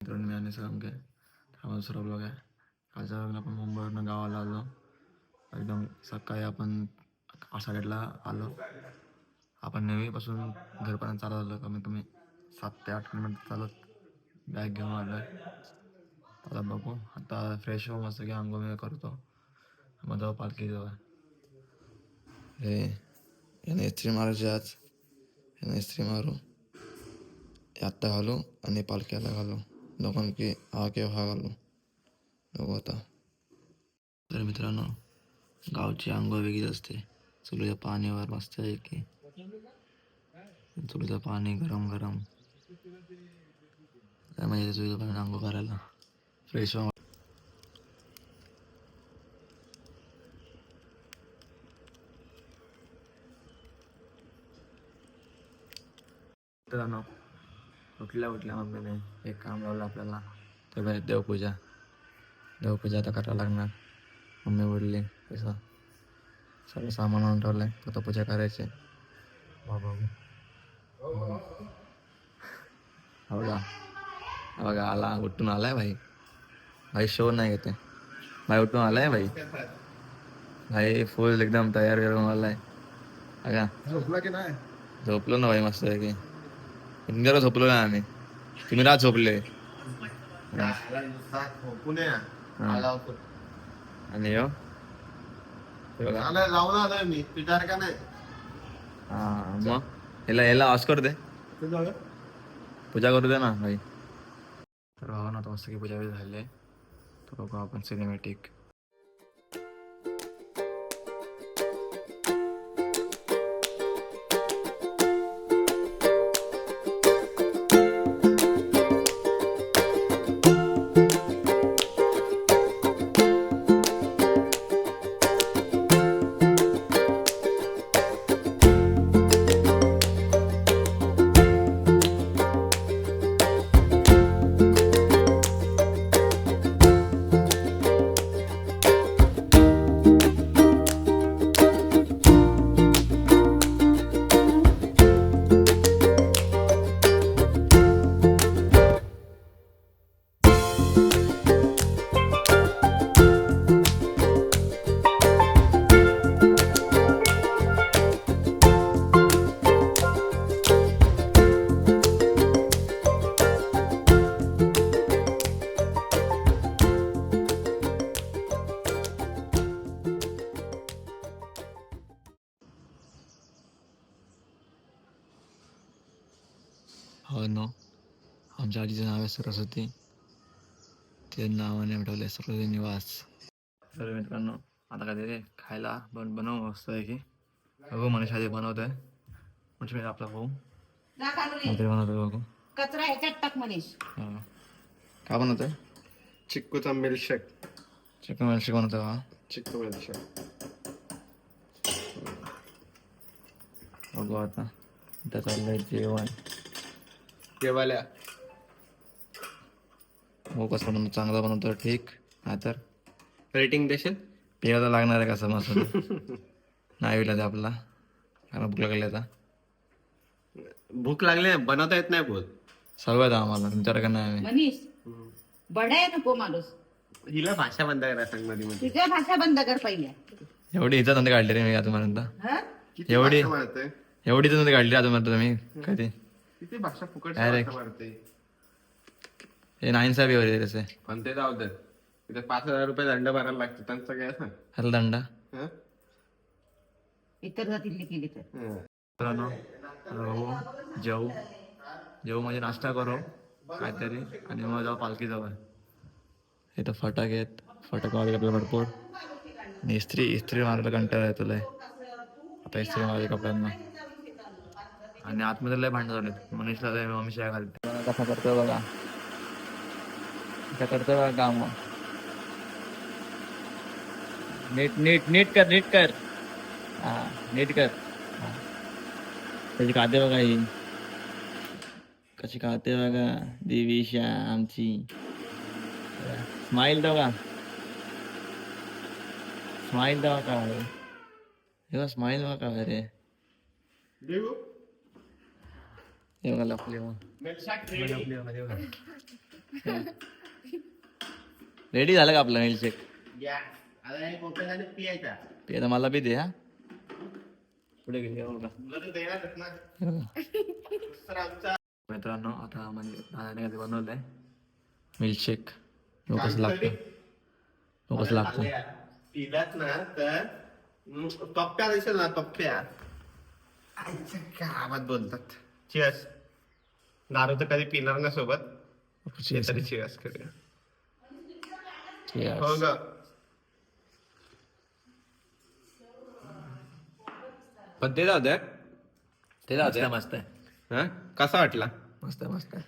मित्रांनो मी आणि सांगे हा दुसरा ब्लॉग आहे. कालच्या ब्लॉगला आपण मुंबईवरून गावाला आलो. एकदम सकाळी आपण 8:30ला आलो. आपण नेहमीपासून घरपर्यंत चालत आलो. कमीत कमी 7 ते 8 किलोमीटर चालत बॅग घेऊन आलो आहे. आता बघू, आता फ्रेश हो मस्त की आंघोळ करतो. मग जाऊ पालखी जवळ. हे याने इस्त्री मारायची आज. याने इस्त्री मारू, आत्ता घालू आणि पालख्याला घालू. दोघांकी हा किंवा हा घालू बघू आता. तर मित्रांनो, गावची आंघोळ वेगळीच असते. चुलीच्या पाण्यावर मस्त आहे की चुलीचं पाणी गरम गरम काय म्हणजे चुलीचं पाणी आंघोळ करायला फ्रेश व्हा. मित्रांनो, उठल्या मम्मीने एक काम लावलं आपल्याला. तर म्हणजे देवपूजा आता करावं लागणार. मम्मी बोलली तसं सगळं सामान आणून ठेवलंय, फक्त पूजा करायची. बाबा बघा बघा आला, उठून आलाय भाई शो नाही घेते भाई, उठून आलाय भाई फुल एकदम तयार करून आलाय. बघा झोपला की नाही? झोपलो ना भाई मस्त आहे की. इंदिरा झोपलो ना आम्ही, तुम्ही रात झोपले. आणि यो जाऊन आलोय मी, पिटार का नाही? हा मग याला ऑस करू दे, पूजा करू दे ना भाई. तर भावा ना, मस्त की पूजा झाली आहे. तर बघू आपण सिनेमॅटिक. हो नो, आमच्या आजीचं नाव आहे सरस्वती. ते नावाने ठेवले सरस्वती निवास. तर मित्रांनो, आता काय खायला बनव मस्त आहे की. बघू मनीष आधी बनवत आहे. म्हणजे आपला भाऊ बनवतो बघू. कचरा ह्याच्यात टाक मनीष. हा काय बनवत आहे? चिक्कूचा मिल्कशेक. चिकन मिल्कशेक बनवतो हा. चिक्कू मिल्कशेक. बघू आता त्याचं जेवण. केवाल्या हो कसं बनवतो, चांगला बनवतो ठीक. हा तर रेटिंग देशील? पिवा तर लागणार आहे कसं मस्त. नाही विला ते आपला कारण भूक लागली आता. भूक लागली नाही, बनवता येत नाही बोल. सर्व आहे आम्हाला, तुमच्याकडे नाही आम्ही. मनीष बडाय नको माणूस. हिला भाषा बंद करा सांग मध्ये मध्ये. तुझ्या भाषा बंद कर पहिल्या. एवढी इज्जत नंतर काढली रे मी अजूनपर्यंत. हा? किती एवढी भाषा मारते? एवढी इज्जत नंतर काढली अजूनपर्यंत तुम्ही कधी. किती भाषा फुकट Direct. मारते. हे नाईन साहेब एवढे तसे पण ते जाऊ दे, तिथे 5,000 रुपये दंड भरायला लागतो त्यांचं काय सांग. हल दंडा. हं? इतर जातीतली केली तर. हं. मित्रांनो, जेवू म्हणजे नाश्ता करू काहीतरी आणि मग जाऊ पालखी जवळ. इथं फटाके आहेत, फटाके वाजले आपल्याला भरपूर. आणि इस्त्री मारायला कंटाळा येतो लय. आता इस्त्री मारायची कपड्यांना. आणि आतमध्ये लय भांडण झाले. मनीषला लय मम्मी शिवाय घालते. कसा करतोय बघा, कसा करतोय बघा काम. नीट कर. हा नीट कर. त्याची खाते बघा ही कशी खाते बघा. देवीशा आमची स्माईल बघा. स्माईल दवा का हे स्माईल बघा का रे. देऊ? हे बघा लपली मग. Milkshake ready. रेडी झालं का आपलं मिल्कशेक? या आता हे मोठं झालं पियायचा. ते आता मला बी दे हा. पुढे गेले बघा. तुला तर देणारच ना. हे बघा. तर आमचा मित्रांनो आता म्हणजे दादाने कधी बनवलंय मिल्कशेक. तो कसं लागतं तो कसं लागतं पिलात ना तर पप्प्या दिसेल ना पप्प्या. गावात बोलतात चिअर्स. दारू तर कधी पिणार ना सोबत. तरी चिअर्स करूया. Cheers. हो ग. पण ते जाऊ द्या. ते जाऊ मस्त आहे, द्या. मस्त आहे, हा कसा वाटला? मस्त आहे, मस्त आहे.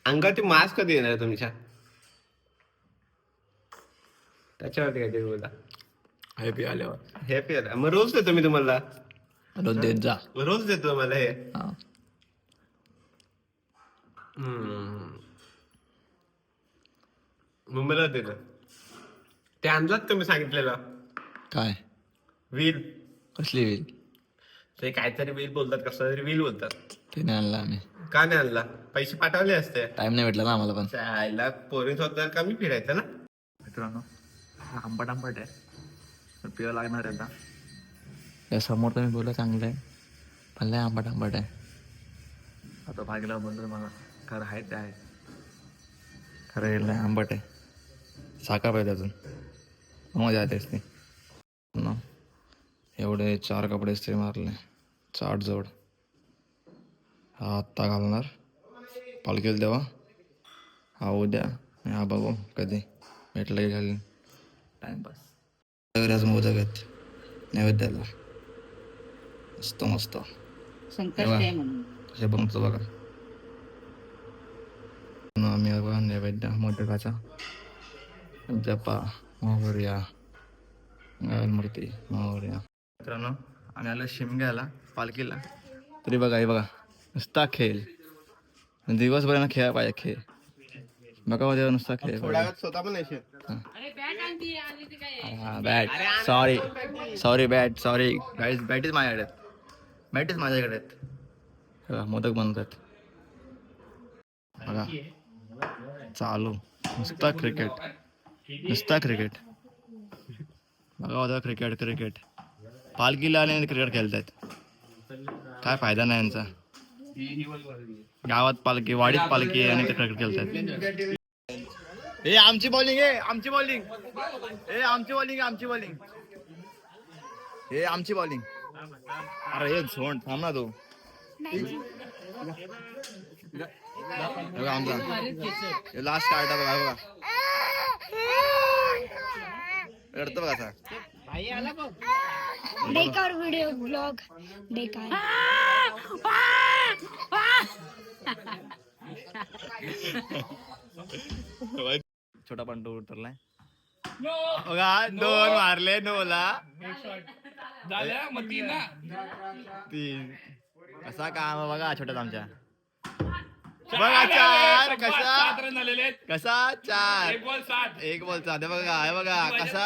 अंगावरती मास्क कधी येणार तुमच्या? त्याच्यावरती काहीतरी बोला. हॅपी आल्यावर हे पियाला मग रोज देतो मी तुम्हाला. रोज देत जा. रोज देतो मला हे. हा. मुंबईला देतो. ते आणलात तुम्ही सांगितलेलं काय व्हील. कसली होईल? ते काहीतरी व्हील बोलतात, कसं तरी व्हील बोलतात. ते नाही आणलं आम्ही. का नाही आणला? पैसे पाठवले असते. टाइम नाही भेटला ना आम्हाला पण. चायला पोरींसोबत कमी फिरायचं ना. मित्रांनो आंबट आंबट आहे पण पिवा लागणार आहे आता. या समोर तर मी बोललं चांगलं आहे पण लय आंबट आंबट आहे. आता भागला बोलतो मला खरं आहे ते आहे. खरं हे लय आंबट आहे. साखर पाहिजे अजून मजा येतेच ती ना. एवढे 4 कपडे इस्त्री मारले 60 जोड. हा आत्ता घालणार पालखीला देवा. हा उद्या आणि हा बघू कधी भेटलं की घालीन. टाइमपास. आज मोदक आहेत नैवेद्याला. मस्त मस्त संकष्टी आहे म्हणून. कसे बनवतो बघा. आम्ही बघा नैवेद्य मोदकाचा. जपा मोहर्या मूर्ती मोहर्या. मित्रांनो आम्ही आलो शिमग्याला पालखीला. तरी बघा हे बघा नुसता खेळ. दिवसभर ना खेळा पाहिजे खेळ. बघा तेव्हा नुसता खेळ. थोड्या वेळात स्वतः पण येशील. हा bat sorry bat sorry guys बॅटीच माझ्याकडे आहेत. बॅटीच माझ्याकडे आहेत. बघा मोदक बनतात बघा. चालू नुसता क्रिकेट नुसता क्रिकेट. बघा होता क्रिकेट क्रिकेट. पालखीला आणि क्रिकेट खेळतात. काय फायदा नाही यांचा. गावात पालखी वाडीत पालखी आणि ते क्रिकेट खेळतात. हे आमची बॉलिंग आहे आमची बॉलिंग. हे आमची बॉलिंग आमची बॉलिंग. हे आमची बॉलिंग. अरे हे झोंड थांब ना तू. बघा आमचा लास्ट कार्ड बघा बघा. रडतो बघा असा. बेकार व्हिडिओ ब्लॉग बेकार. छोटा पंटू उतरलाय बघा. 2 मारले 9ला 3. कसा काम बघा छोट्यात आमच्या. बघा 4 कसा 4 1 बॉल 7. बघा हे बघा कसा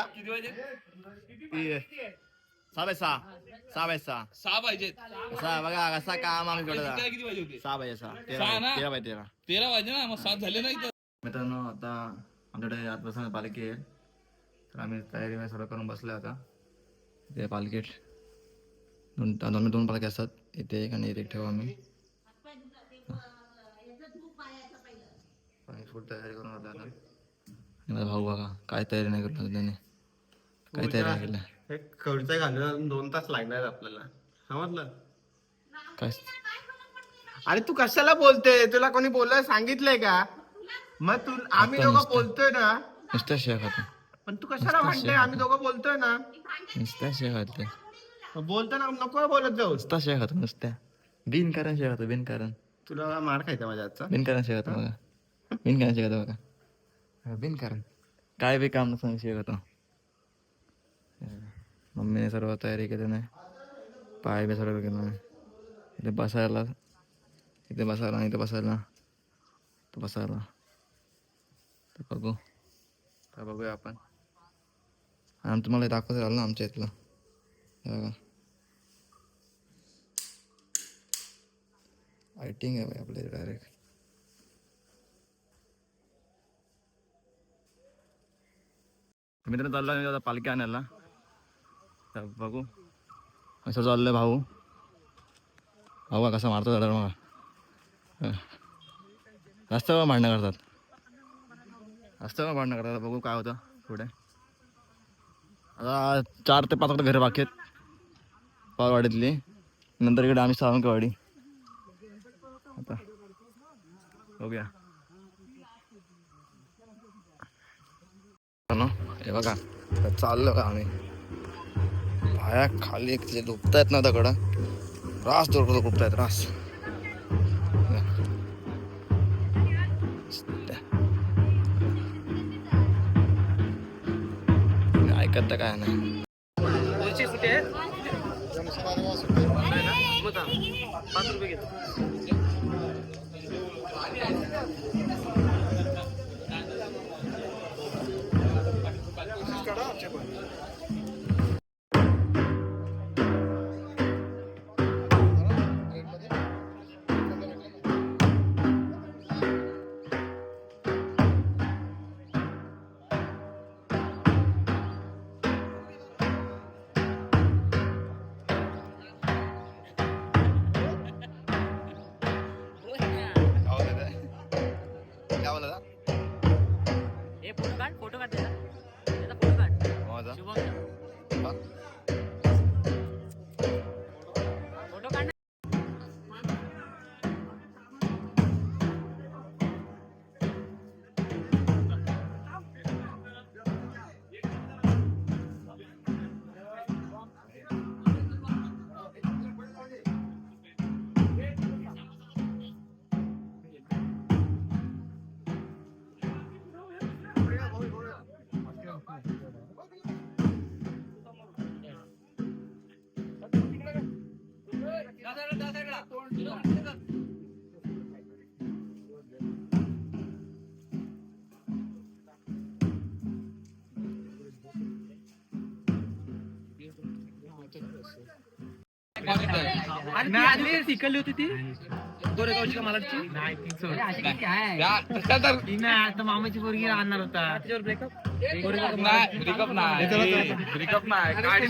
6 पाहिजे. कसा बघा कसा काम आम्ही छोटा 6 पाहिजे 6 13 वाजे ना मग 7 झाले नाही. मित्रांनो आता आमच्याकडे आजपासून पालखी आहे तर आम्ही तयारी सर्व करून बसलो आता. ते पालखीत 2 पालखी असतात. इथे एक आणि इथे ठेवू आम्ही. फुल तयारी करून आता. आणि माझा भाऊ बघा काय तयारी नाही करत त्याने. काय तयारी नाही केलं. हे कवडीचा घालून 2 तास लागणार आपल्याला. समजलं? काय अरे तू कशाला बोलते? तुला कोणी बोलायला सांगितलंय का? मग तू आम्ही आता दोघं नुसतं. बोलतोय ना. नुसत्या शिया खातो. पण तू कशाला म्हणते? आम्ही दोघं बोलतोय ना. नुसत्या शिया खाते. मग बोलताना नको बोलत जाऊ. नुसता शिया खातो नुसत्या. बिनकारण शिया खातो बिनकारण. तुला मार खायचा माझ्या आजचा. बिनकारण शिया खातो बघा. बिनकारण शिया खातो बघा. बिनकारण काय बी काम नसताना शिया खातो. मम्मीने सर्व तयारी केली नाही. पाय बी सर्व केलं नाही. इथे बसायला इथे बसायला इथे बसायला तर बसायला तर बघूया आपण. आणि तुम्हाला दाखवता आलं ना आमच्या इथलं. हे बघा लाइटिंग आहे आपल्या डायरेक्ट. मित्रांनो चाललो आहे आता पालखी आणायला. तर बघू असं चाललंय भाऊ. भाऊ का कसा मारतो झाडावर मग रस्त्यावर भांडणं करतात. रस्त्यावर भांडणं करतात. बघू काय होतं पुढे. आता 4 ते 5 घरं बाकी आहेत पाववाडीतली. नंतर इकडे आम्ही सावंतवाडी. आता बघूया. हे बघा चाललो का आम्ही पाया खाली तिथे दुखतायत ना दगड. रास दोडकं दुखतायत रास. ऐकत काय नाही. शिकली होती ती गोरेगावची का मलाची आता मामाची पोरगी आणणार होता. ब्रेकअप नाही.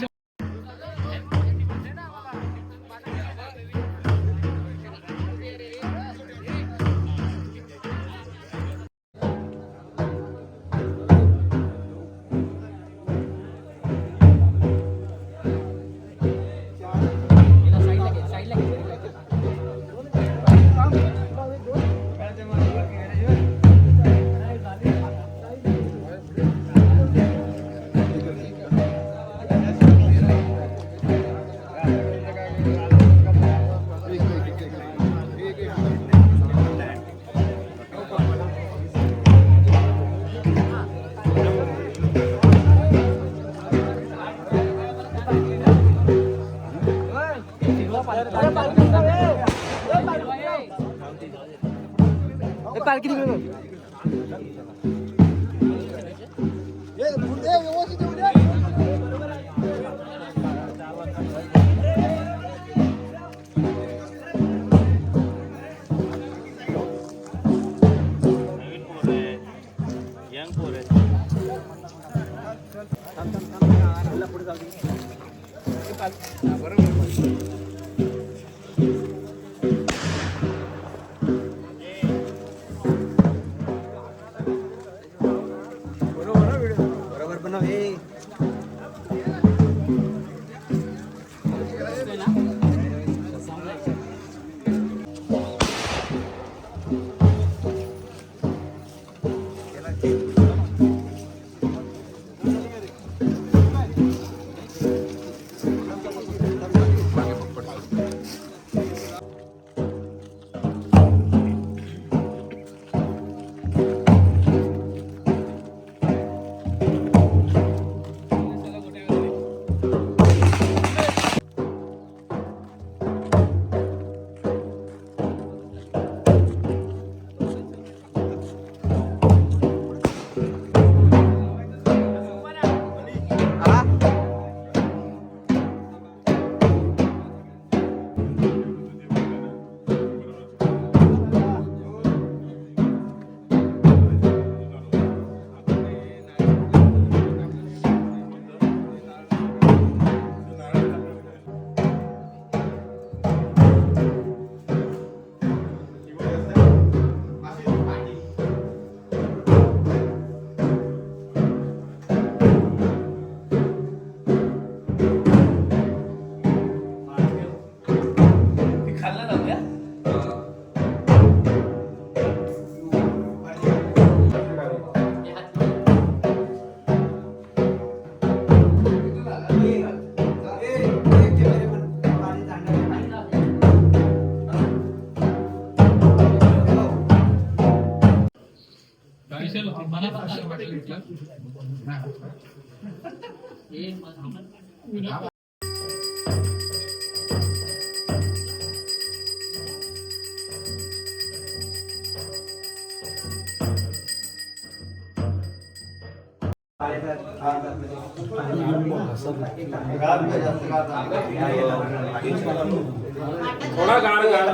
थोडा गाड गाड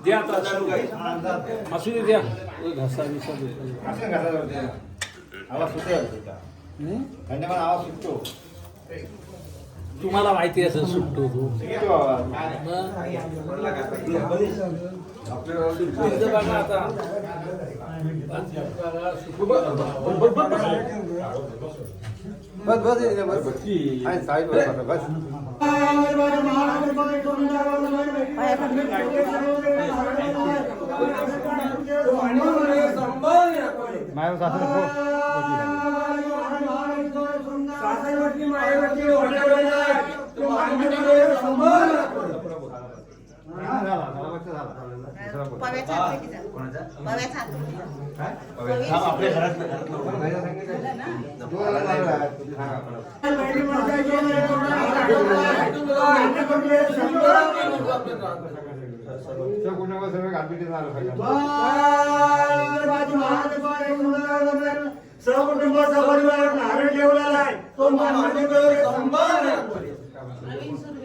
द्या आता असू दे द्या घसा विसा आवाज सुटतो. तुम्हाला माहिती असेल सुटतो तो सुटतो बघा आता बस बस बस साईड बस सहकुटुंब सहपरिवार नारळ ठेवलेला आहे तो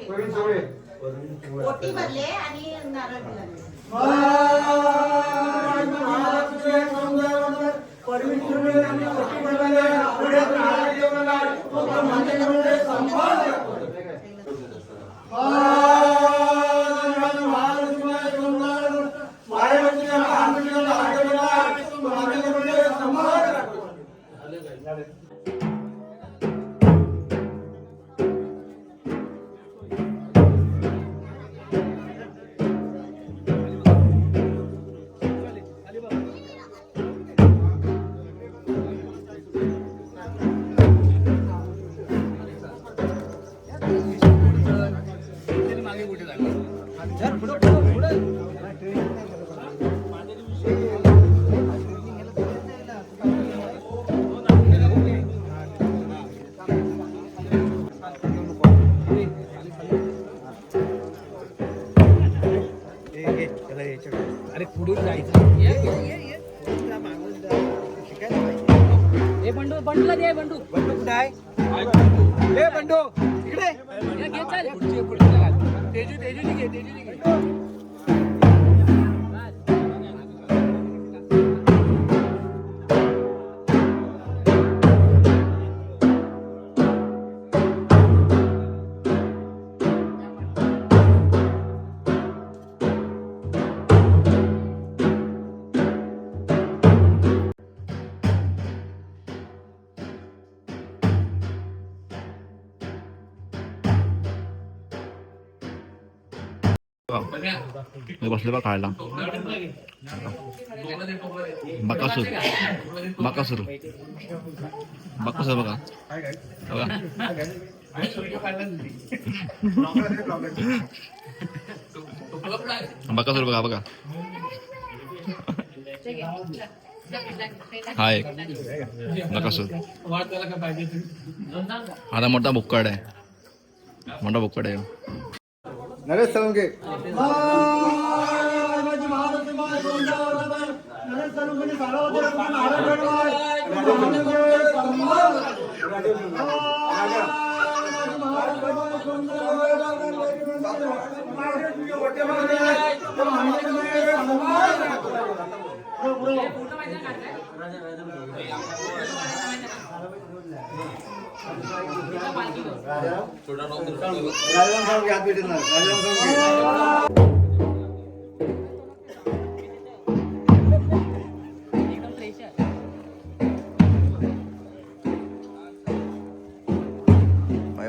प्रवीण सोळे पोटी भरले आणि नारळ दिला. अरे पुढे जायचं बंडू बंडूला दे बंडू बंडू कुठे आहे बंडू इकडे तेजू तेजूनी घे तेजूनी घे मी बसले बा खायला बकासूर बकासूर बकासूर बघा बकासूर बघा बघा हा एक बकासूर आता मोठा भुक्कड आहे मोठा भुक्कड आहे Naresh Salunke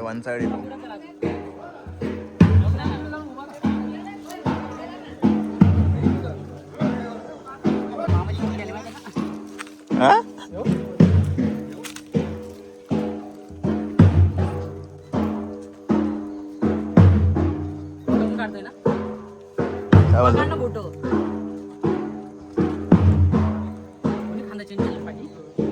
one side photo खांदा चेंज पाहिजे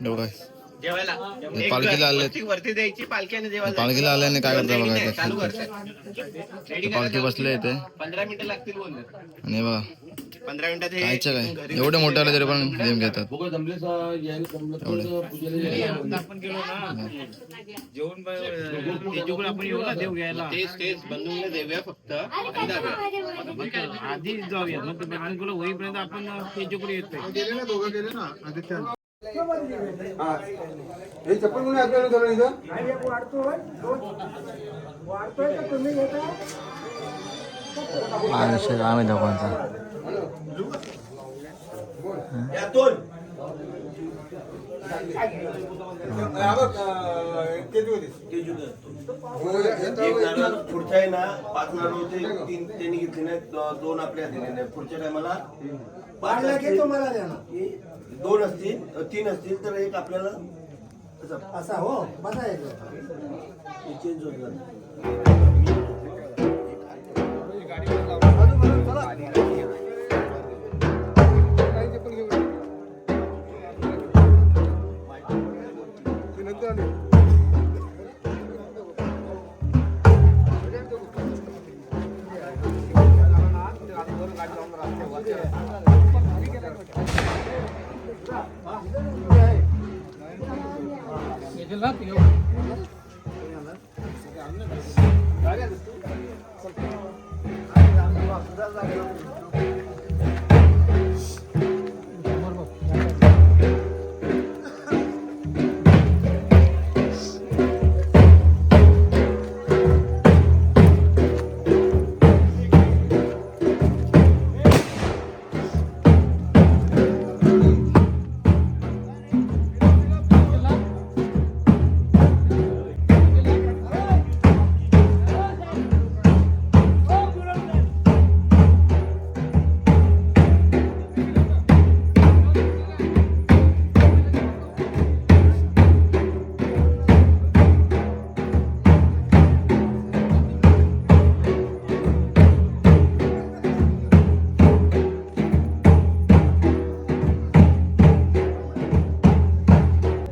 एवढं जेवायला एक पालखीला आले. वरती द्यायची पालखीने जेवायला पालखीला आल्याने काय करता बघा इथे. चालू करतात रेडी पालखी बसले इथे 15 मिनिटं लागतील बोलले. आणि बघा 15 मिनिटात हे कायचं काय एवढे मोठे आले तरी पण गेम घेतात. आपण गेलो ना जेवण त्याच्याकडे आपण येऊ ना देव घ्यायला तेच बंधूला देऊया फक्त आणि जाऊया. आधी जाऊया मग बँकुला होईपर्यंत आपण त्याच्याकडे येतोय. हा हे चप्पल कोणी आपल्याला धरून इथं हा विषय काय माहिती कोणचा. पुढच्या आहे ना 5 नारळ होते 3 त्यांनी घेतले नाही 2 आपल्या दिले नाही. पुढच्या टायमाला 5 घेतो मला 2 असतील 3 असतील तर एक आपल्याला असा हो बसा चेंज होत जातं.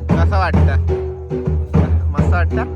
कसं वाटतं मस्त वाटतं.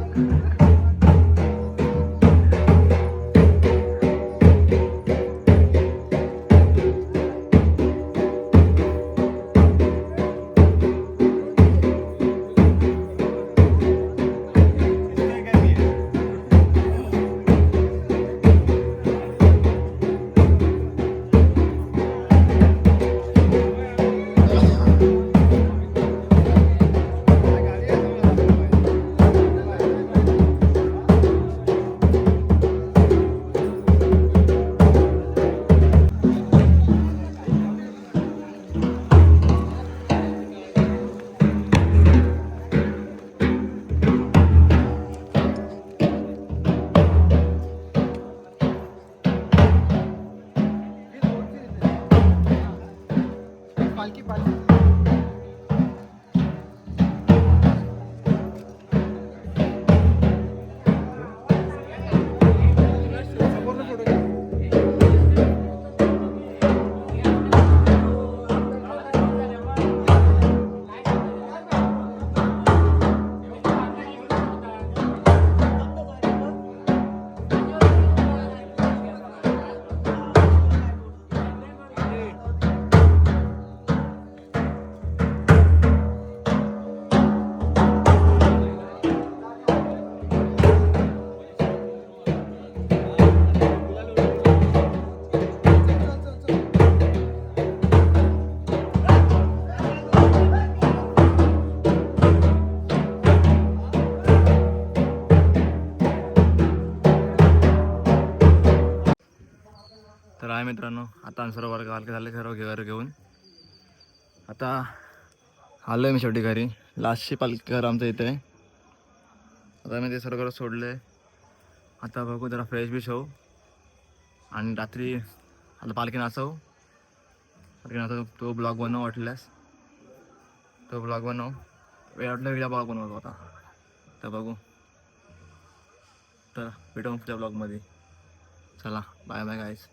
तर आहे मित्रांनो आता सर्व वर्ग हलके झाले सर्व घर घेऊन आता आलो आहे मी शेवटी घरी. लास्टची पालखी घर आमचं इथे आहे. आता मी ते सर्व घर सोडले. आता बघू जरा फ्रेश बिश होऊ आणि रात्री आता पालखी नाचवू. पालखी नाचव तो ब्लॉग बनव वाटल्यास तो ब्लॉग बनव वेळ वाटलं वेगळा ब्लॉग बनवतो आता तर बघू. तर भेटू पुढच्या ब्लॉगमध्ये. चला बाय बाय गाईज.